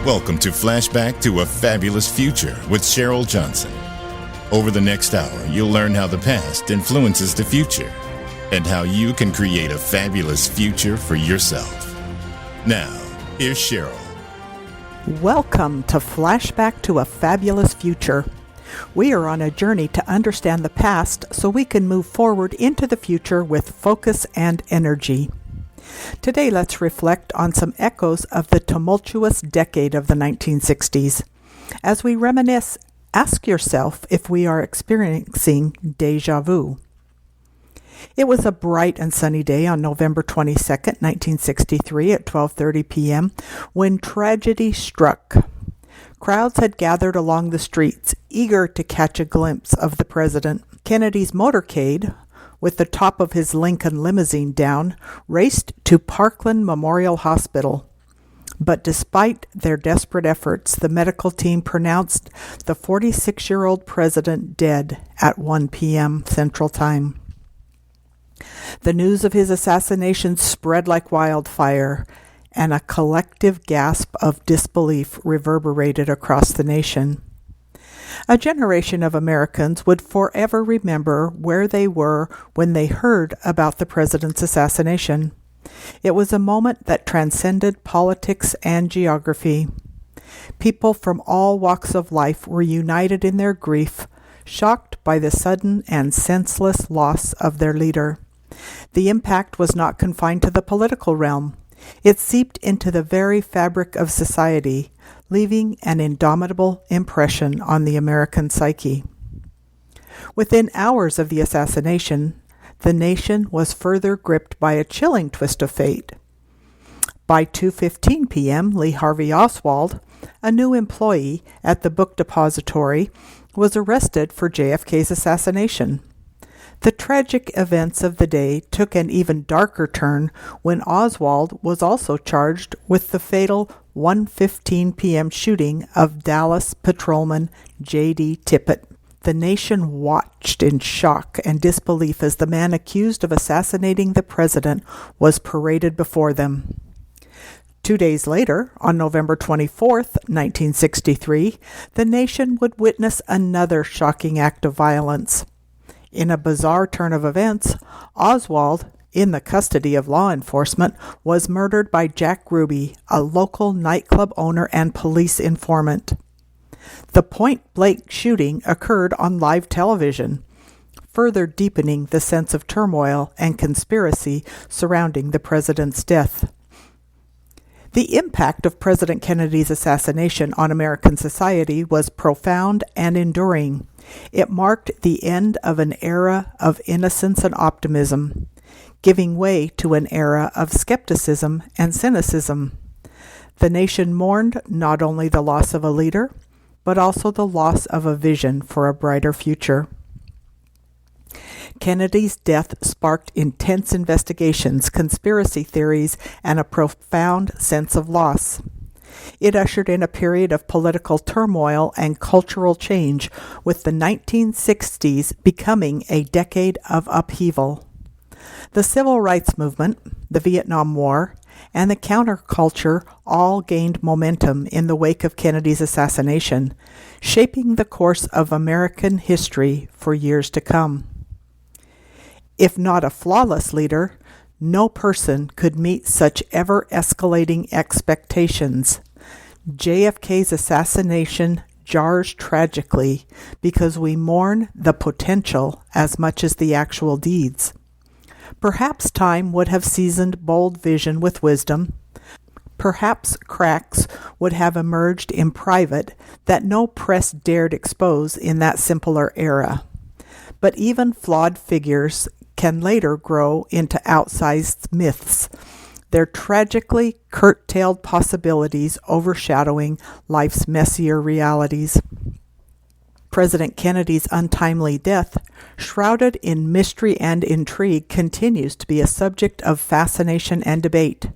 Welcome to Flashback to a Fabulous Future with Cheryl Johnson. Over the next hour, you'll learn how the past influences the future and how you can create a fabulous future for yourself. Now, here's Cheryl. Welcome to Flashback to a Fabulous Future. We are on a journey to understand the past so we can move forward into the future with focus and energy. Today, let's reflect on some echoes of the tumultuous decade of the 1960s. As we reminisce, ask yourself if we are experiencing deja vu. It was a bright and sunny day on November 22nd, 1963 at 12:30 p.m. when tragedy struck. Crowds had gathered along the streets, eager to catch a glimpse of the president. Kennedy's motorcade, with the top of his Lincoln limousine down, raced to Parkland Memorial Hospital. But despite their desperate efforts, the medical team pronounced the 46-year-old president dead at 1 p.m. Central Time. The news of his assassination spread like wildfire, and a collective gasp of disbelief reverberated across the nation. A generation of Americans would forever remember where they were when they heard about the president's assassination. It was a moment that transcended politics and geography. People from all walks of life were united in their grief, shocked by the sudden and senseless loss of their leader. The impact was not confined to the political realm. It seeped into the very fabric of society, leaving an indomitable impression on the American psyche. Within hours of the assassination, the nation was further gripped by a chilling twist of fate. By 2:15 p.m., Lee Harvey Oswald, a new employee at the book depository, was arrested for JFK's assassination. The tragic events of the day took an even darker turn when Oswald was also charged with the fatal 1:15 p.m. shooting of Dallas patrolman J.D. Tippit. The nation watched in shock and disbelief as the man accused of assassinating the president was paraded before them. 2 days later, on November 24th, 1963, the nation would witness another shocking act of violence. In a bizarre turn of events, Oswald, in the custody of law enforcement, was murdered by Jack Ruby, a local nightclub owner and police informant. The point-blank shooting occurred on live television, further deepening the sense of turmoil and conspiracy surrounding the president's death. The impact of President Kennedy's assassination on American society was profound and enduring. It marked the end of an era of innocence and optimism, giving way to an era of skepticism and cynicism. The nation mourned not only the loss of a leader, but also the loss of a vision for a brighter future. Kennedy's death sparked intense investigations, conspiracy theories, and a profound sense of loss. It ushered in a period of political turmoil and cultural change, with the 1960s becoming a decade of upheaval. The Civil Rights Movement, the Vietnam War, and the counterculture all gained momentum in the wake of Kennedy's assassination, shaping the course of American history for years to come. If not a flawless leader, no person could meet such ever-escalating expectations. JFK's assassination jars tragically because we mourn the potential as much as the actual deeds. Perhaps time would have seasoned bold vision with wisdom. Perhaps cracks would have emerged in private that no press dared expose in that simpler era. But even flawed figures can later grow into outsized myths, their tragically curtailed possibilities overshadowing life's messier realities. President Kennedy's untimely death, shrouded in mystery and intrigue, continues to be a subject of fascination and debate.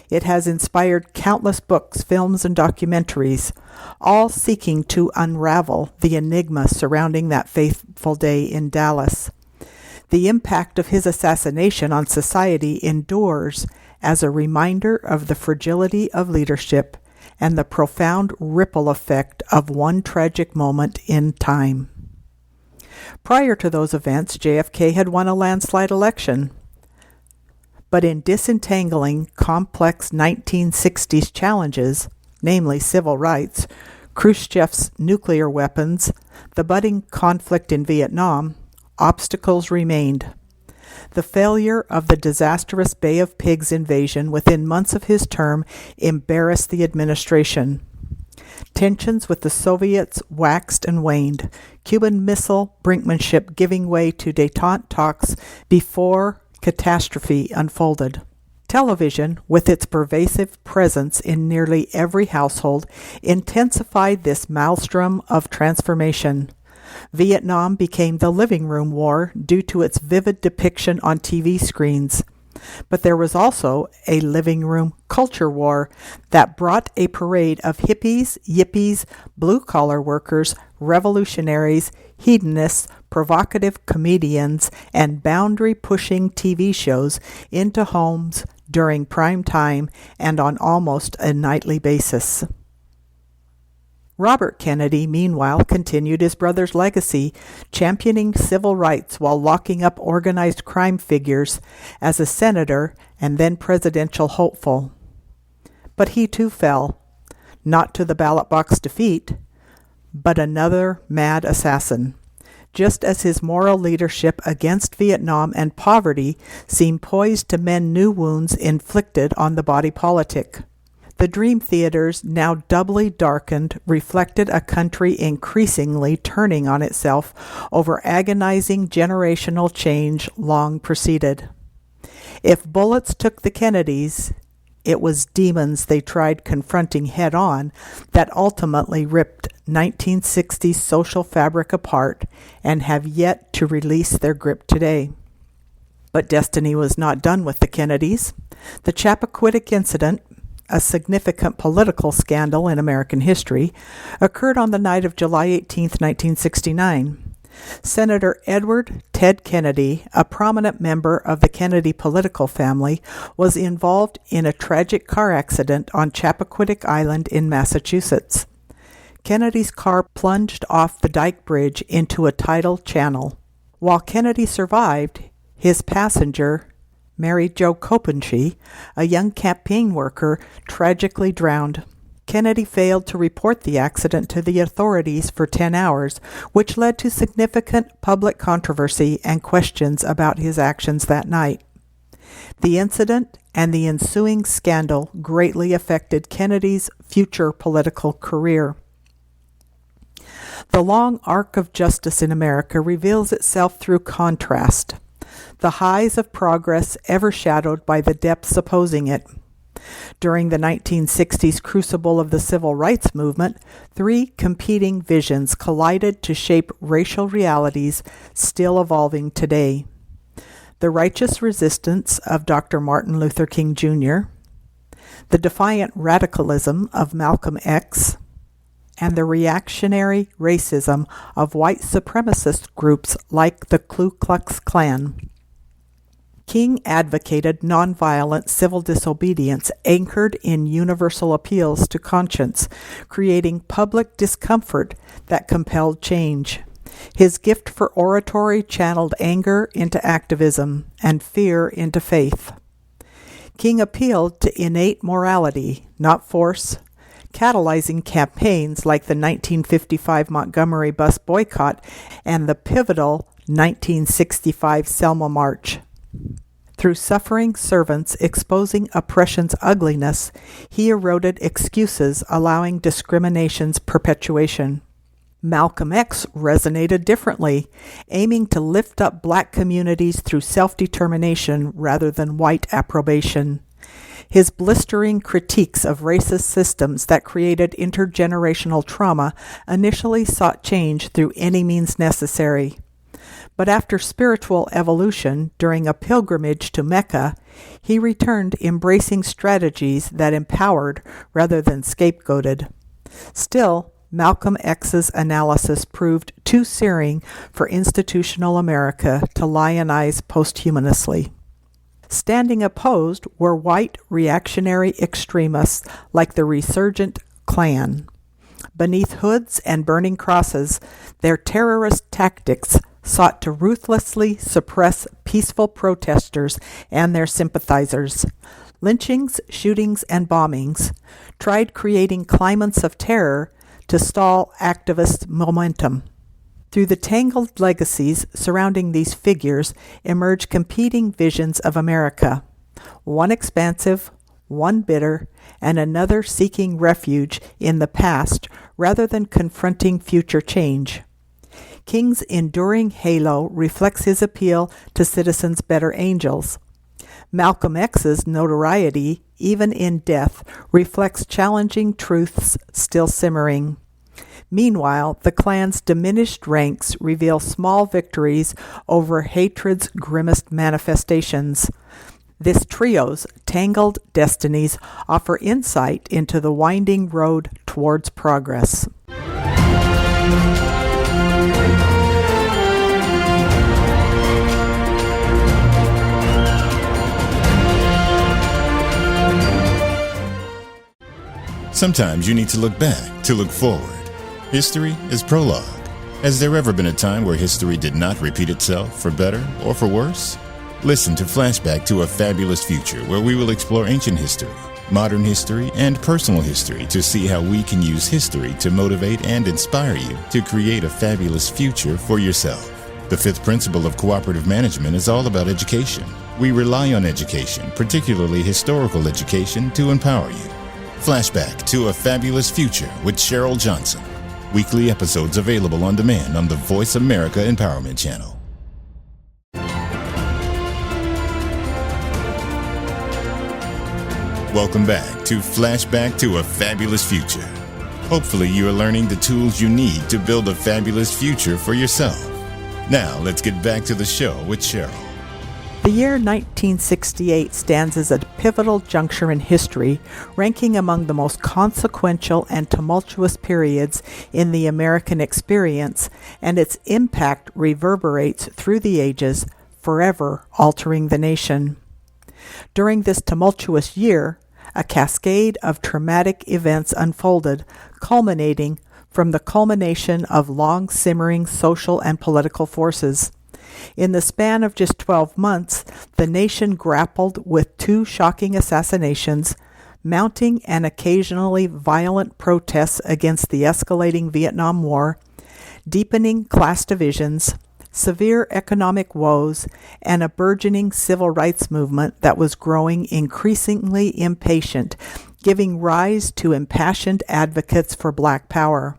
It has inspired countless books, films, and documentaries, all seeking to unravel the enigma surrounding that fateful day in Dallas. The impact of his assassination on society endures as a reminder of the fragility of leadership and the profound ripple effect of one tragic moment in time. Prior to those events, JFK had won a landslide election. But in disentangling complex 1960s challenges, namely civil rights, Khrushchev's nuclear weapons, the budding conflict in Vietnam, obstacles remained. The failure of the disastrous Bay of Pigs invasion within months of his term embarrassed the administration. Tensions with the Soviets waxed and waned, Cuban Missile brinkmanship giving way to détente talks before catastrophe unfolded. Television, with its pervasive presence in nearly every household, intensified this maelstrom of transformation. Vietnam became the living room war due to its vivid depiction on TV screens. But there was also a living room culture war that brought a parade of hippies, yippies, blue-collar workers, revolutionaries, hedonists, provocative comedians, and boundary-pushing TV shows into homes during prime time and on almost a nightly basis. Robert Kennedy, meanwhile, continued his brother's legacy, championing civil rights while locking up organized crime figures as a senator and then presidential hopeful. But he too fell, not to the ballot box defeat, but another mad assassin, just as his moral leadership against Vietnam and poverty seemed poised to mend new wounds inflicted on the body politic. The dream theaters, now doubly darkened, reflected a country increasingly turning on itself over agonizing generational change long preceded. If bullets took the Kennedys, it was demons they tried confronting head-on that ultimately ripped 1960s social fabric apart and have yet to release their grip today. But destiny was not done with the Kennedys. The Chappaquiddick incident, a significant political scandal in American history, occurred on the night of July 18, 1969. Senator Edward Ted Kennedy, a prominent member of the Kennedy political family, was involved in a tragic car accident on Chappaquiddick Island in Massachusetts. Kennedy's car plunged off the Dyke Bridge into a tidal channel. While Kennedy survived, his passenger, Mary Jo Kopensky, a young campaign worker, tragically drowned. Kennedy failed to report the accident to the authorities for 10 hours, which led to significant public controversy and questions about his actions that night. The incident and the ensuing scandal greatly affected Kennedy's future political career. The long arc of justice in America reveals itself through contrast, the highs of progress ever shadowed by the depths opposing it. During the 1960s crucible of the civil rights movement, three competing visions collided to shape racial realities still evolving today. The righteous resistance of Dr. Martin Luther King Jr., the defiant radicalism of Malcolm X, and the reactionary racism of white supremacist groups like the Ku Klux Klan. King advocated nonviolent civil disobedience anchored in universal appeals to conscience, creating public discomfort that compelled change. His gift for oratory channeled anger into activism and fear into faith. King appealed to innate morality, not force, catalyzing campaigns like the 1955 Montgomery bus boycott and the pivotal 1965 Selma March. Through suffering servants exposing oppression's ugliness, he eroded excuses, allowing discrimination's perpetuation. Malcolm X resonated differently, aiming to lift up black communities through self-determination rather than white approbation. His blistering critiques of racist systems that created intergenerational trauma initially sought change through any means necessary. But after spiritual evolution during a pilgrimage to Mecca, he returned embracing strategies that empowered rather than scapegoated. Still, Malcolm X's analysis proved too searing for institutional America to lionize posthumously. Standing opposed were white reactionary extremists like the resurgent Klan. Beneath hoods and burning crosses, their terrorist tactics sought to ruthlessly suppress peaceful protesters and their sympathizers. Lynchings, shootings, and bombings tried creating climates of terror to stall activist momentum. Through the tangled legacies surrounding these figures emerge competing visions of America, one expansive, one bitter, and another seeking refuge in the past rather than confronting future change. King's enduring halo reflects his appeal to citizens' better angels. Malcolm X's notoriety, even in death, reflects challenging truths still simmering. Meanwhile, the Klan's diminished ranks reveal small victories over hatred's grimmest manifestations. This trio's tangled destinies offer insight into the winding road towards progress. Sometimes you need to look back to look forward. History is prologue. Has there ever been a time where history did not repeat itself, for better or for worse? Listen to Flashback to a Fabulous Future, where we will explore ancient history, modern history, and personal history to see how we can use history to motivate and inspire you to create a fabulous future for yourself. The fifth principle of cooperative management is all about education. We rely on education, particularly historical education, to empower you. Flashback to a Fabulous Future with Cheryl Johnson. Weekly episodes available on demand on the Voice America Empowerment Channel. Welcome back to Flashback to a Fabulous Future. Hopefully you are learning the tools you need to build a fabulous future for yourself. Now let's get back to the show with Cheryl. The year 1968 stands as a pivotal juncture in history, ranking among the most consequential and tumultuous periods in the American experience, and its impact reverberates through the ages, forever altering the nation. During this tumultuous year, a cascade of traumatic events unfolded, culminating from the culmination of long-simmering social and political forces. In the span of just 12 months, the nation grappled with two shocking assassinations, mounting and occasionally violent protests against the escalating Vietnam War, deepening class divisions, severe economic woes, and a burgeoning civil rights movement that was growing increasingly impatient, giving rise to impassioned advocates for Black power.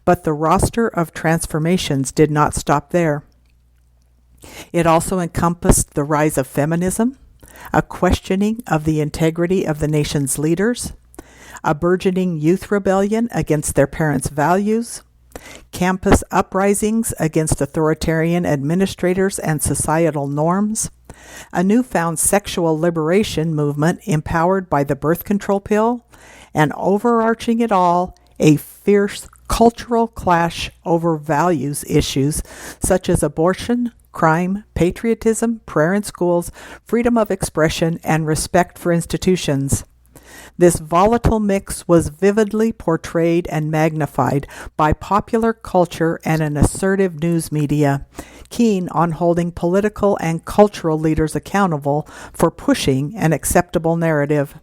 But the roster of transformations did not stop there. It also encompassed the rise of feminism, a questioning of the integrity of the nation's leaders, a burgeoning youth rebellion against their parents' values, campus uprisings against authoritarian administrators and societal norms, a newfound sexual liberation movement empowered by the birth control pill, and overarching it all, a fierce cultural clash over values issues such as abortion, crime, patriotism, prayer in schools, freedom of expression, and respect for institutions. This volatile mix was vividly portrayed and magnified by popular culture and an assertive news media, keen on holding political and cultural leaders accountable for pushing an acceptable narrative.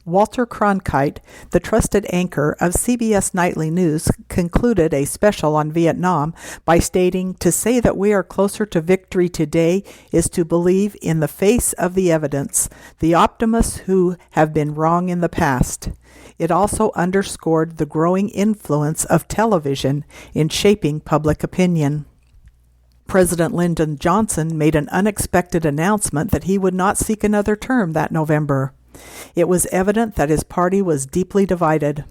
Walter Cronkite, the trusted anchor of CBS Nightly News, concluded a special on Vietnam by stating, "To say that we are closer to victory today is to believe in the face of the evidence, the optimists who have been wrong in the past." It also underscored the growing influence of television in shaping public opinion. President Lyndon Johnson made an unexpected announcement that he would not seek another term that November. It was evident that his party was deeply divided.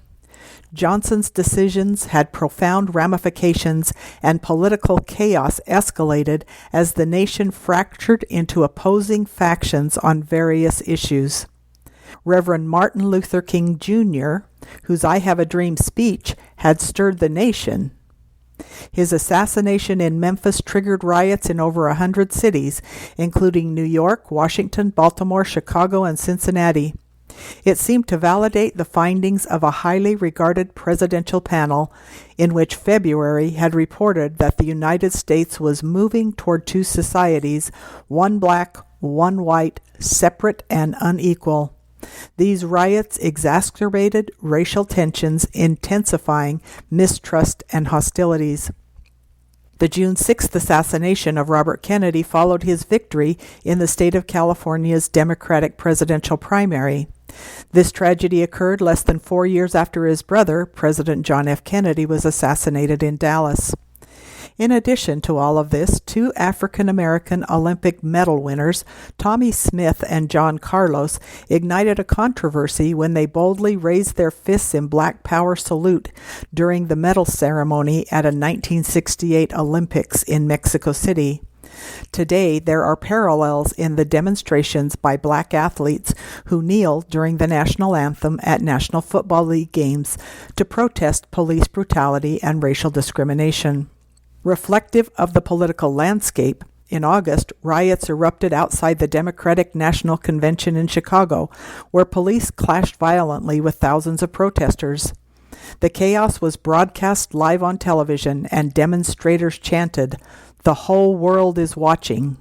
Johnson's decisions had profound ramifications, and political chaos escalated as the nation fractured into opposing factions on various issues. Reverend Martin Luther King Jr., whose I Have a Dream speech had stirred the nation. His assassination in Memphis triggered riots in over 100 cities, including New York, Washington, Baltimore, Chicago, and Cincinnati. It seemed to validate the findings of a highly regarded presidential panel in which February had reported that the United States was moving toward two societies, one black, one white, separate and unequal. These riots exacerbated racial tensions, intensifying mistrust and hostilities. The June 6th assassination of Robert Kennedy followed his victory in the state of California's Democratic presidential primary. This tragedy occurred less than 4 years after his brother, President John F. Kennedy, was assassinated in Dallas. In addition to all of this, two African-American Olympic medal winners, Tommy Smith and John Carlos, ignited a controversy when they boldly raised their fists in Black Power salute during the medal ceremony at a 1968 Olympics in Mexico City. Today, there are parallels in the demonstrations by black athletes who kneel during the national anthem at National Football League games to protest police brutality and racial discrimination. Reflective of the political landscape, in August, riots erupted outside the Democratic National Convention in Chicago, where police clashed violently with thousands of protesters. The chaos was broadcast live on television, and demonstrators chanted, "The whole world is watching."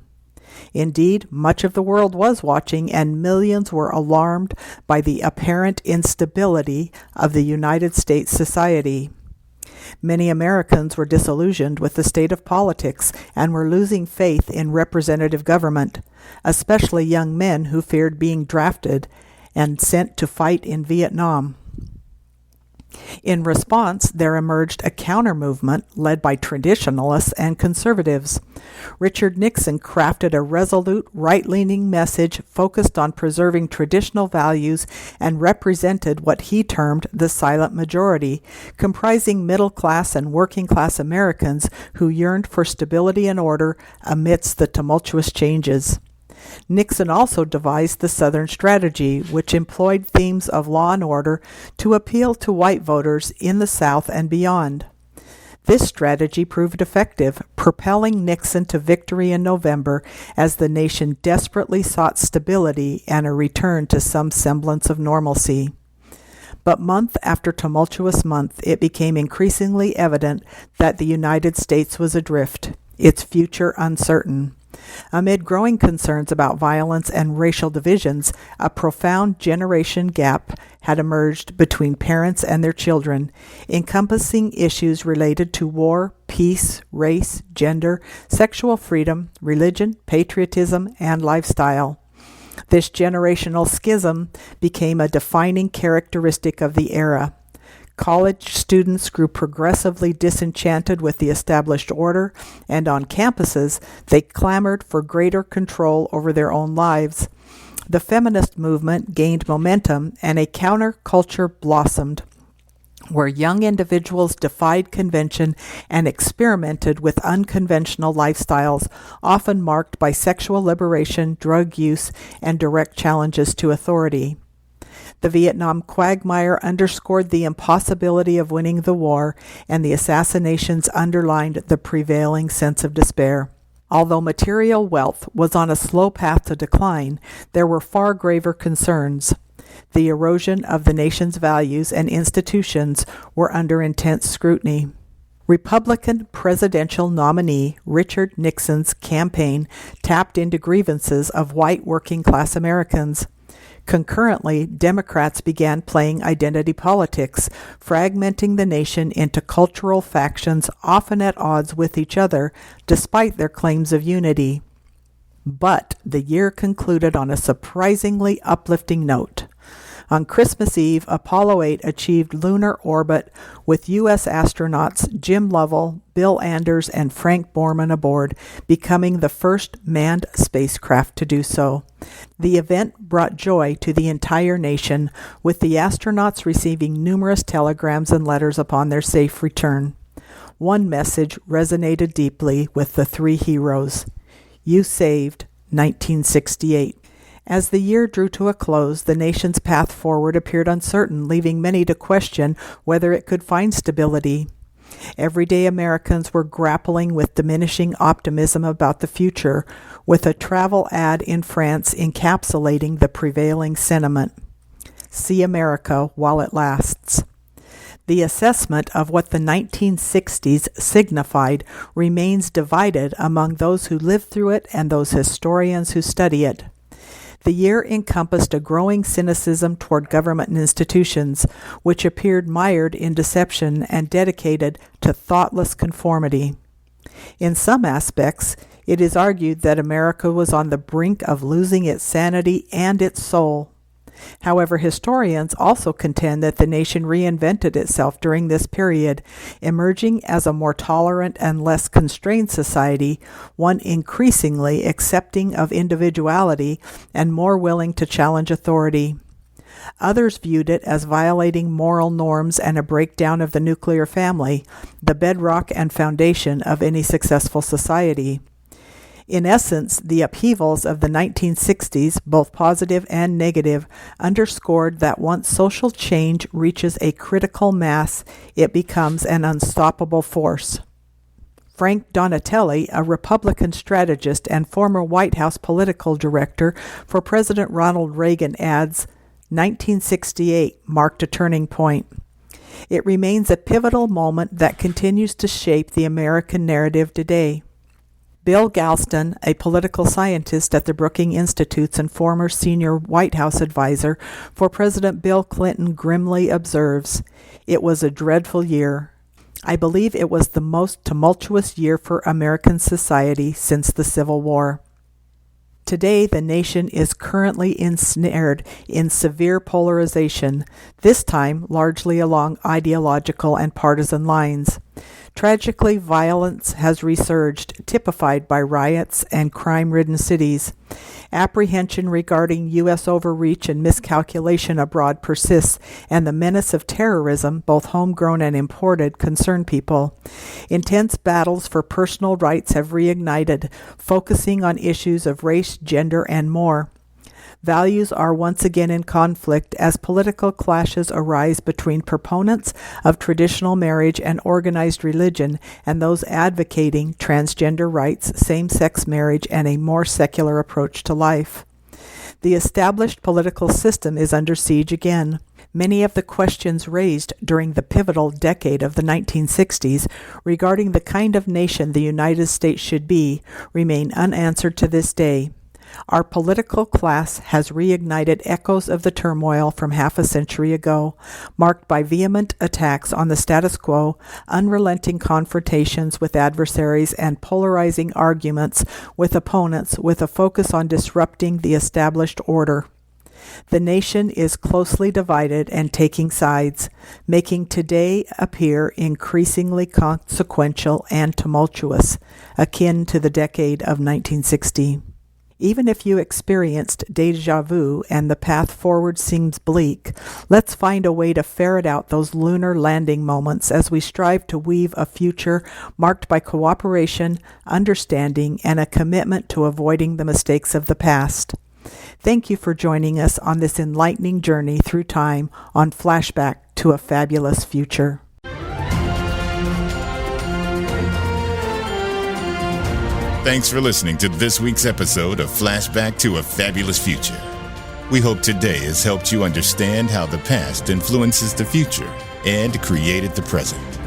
Indeed, much of the world was watching, and millions were alarmed by the apparent instability of the United States society. Many Americans were disillusioned with the state of politics and were losing faith in representative government, especially young men who feared being drafted and sent to fight in Vietnam. In response, there emerged a counter-movement led by traditionalists and conservatives. Richard Nixon crafted a resolute, right-leaning message focused on preserving traditional values and represented what he termed the silent majority, comprising middle-class and working-class Americans who yearned for stability and order amidst the tumultuous changes. Nixon also devised the Southern Strategy, which employed themes of law and order to appeal to white voters in the South and beyond. This strategy proved effective, propelling Nixon to victory in November as the nation desperately sought stability and a return to some semblance of normalcy. But month after tumultuous month, it became increasingly evident that the United States was adrift, its future uncertain. Amid growing concerns about violence and racial divisions, a profound generation gap had emerged between parents and their children, encompassing issues related to war, peace, race, gender, sexual freedom, religion, patriotism, and lifestyle. This generational schism became a defining characteristic of the era. College students grew progressively disenchanted with the established order, and on campuses, they clamored for greater control over their own lives. The feminist movement gained momentum, and a counterculture blossomed, where young individuals defied convention and experimented with unconventional lifestyles, often marked by sexual liberation, drug use, and direct challenges to authority. The Vietnam quagmire underscored the impossibility of winning the war, and the assassinations underlined the prevailing sense of despair. Although material wealth was on a slow path to decline, there were far graver concerns. The erosion of the nation's values and institutions were under intense scrutiny. Republican presidential nominee Richard Nixon's campaign tapped into grievances of white working-class Americans. Concurrently, Democrats began playing identity politics, fragmenting the nation into cultural factions often at odds with each other, despite their claims of unity. But the year concluded on a surprisingly uplifting note. On Christmas Eve, Apollo 8 achieved lunar orbit with U.S. astronauts Jim Lovell, Bill Anders, and Frank Borman aboard, becoming the first manned spacecraft to do so. The event brought joy to the entire nation, with the astronauts receiving numerous telegrams and letters upon their safe return. One message resonated deeply with the three heroes. You saved 1968. As the year drew to a close, the nation's path forward appeared uncertain, leaving many to question whether it could find stability. Everyday Americans were grappling with diminishing optimism about the future, with a travel ad in France encapsulating the prevailing sentiment. See America While It Lasts. The assessment of what the 1960s signified remains divided among those who lived through it and those historians who study it. The year encompassed a growing cynicism toward government and institutions, which appeared mired in deception and dedicated to thoughtless conformity. In some aspects, it is argued that America was on the brink of losing its sanity and its soul. However, historians also contend that the nation reinvented itself during this period, emerging as a more tolerant and less constrained society, one increasingly accepting of individuality and more willing to challenge authority. Others viewed it as violating moral norms and a breakdown of the nuclear family, the bedrock and foundation of any successful society. In essence, the upheavals of the 1960s, both positive and negative, underscored that once social change reaches a critical mass, it becomes an unstoppable force. Frank Donatelli, a Republican strategist and former White House political director for President Ronald Reagan, adds, 1968 marked a turning point. It remains a pivotal moment that continues to shape the American narrative today. Bill Galston, a political scientist at the Brookings Institute and former senior White House advisor for President Bill Clinton, grimly observes, "It was a dreadful year. I believe it was the most tumultuous year for American society since the Civil War." Today, the nation is currently ensnared in severe polarization, this time largely along ideological and partisan lines. Tragically, violence has resurged, typified by riots and crime-ridden cities. Apprehension regarding U.S. overreach and miscalculation abroad persists, and the menace of terrorism, both homegrown and imported, concern people. Intense battles for personal rights have reignited, focusing on issues of race, gender, and more. Values are once again in conflict as political clashes arise between proponents of traditional marriage and organized religion and those advocating transgender rights, same-sex marriage, and a more secular approach to life. The established political system is under siege again. Many of the questions raised during the pivotal decade of the 1960s regarding the kind of nation the United States should be remain unanswered to this day. Our political class has reignited echoes of the turmoil from half a century ago, marked by vehement attacks on the status quo, unrelenting confrontations with adversaries, and polarizing arguments with opponents with a focus on disrupting the established order. The nation is closely divided and taking sides, making today appear increasingly consequential and tumultuous, akin to the decade of 1960. Even if you experienced deja vu and the path forward seems bleak, let's find a way to ferret out those lunar landing moments as we strive to weave a future marked by cooperation, understanding, and a commitment to avoiding the mistakes of the past. Thank you for joining us on this enlightening journey through time on Flashback to a Fabulous Future. Thanks for listening to this week's episode of Flashback to a Fabulous Future. We hope today has helped you understand how the past influences the future and created the present.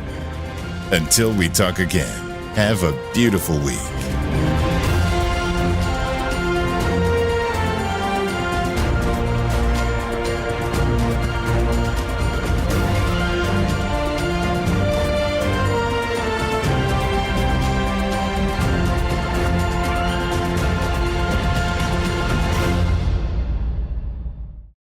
Until we talk again, have a beautiful week.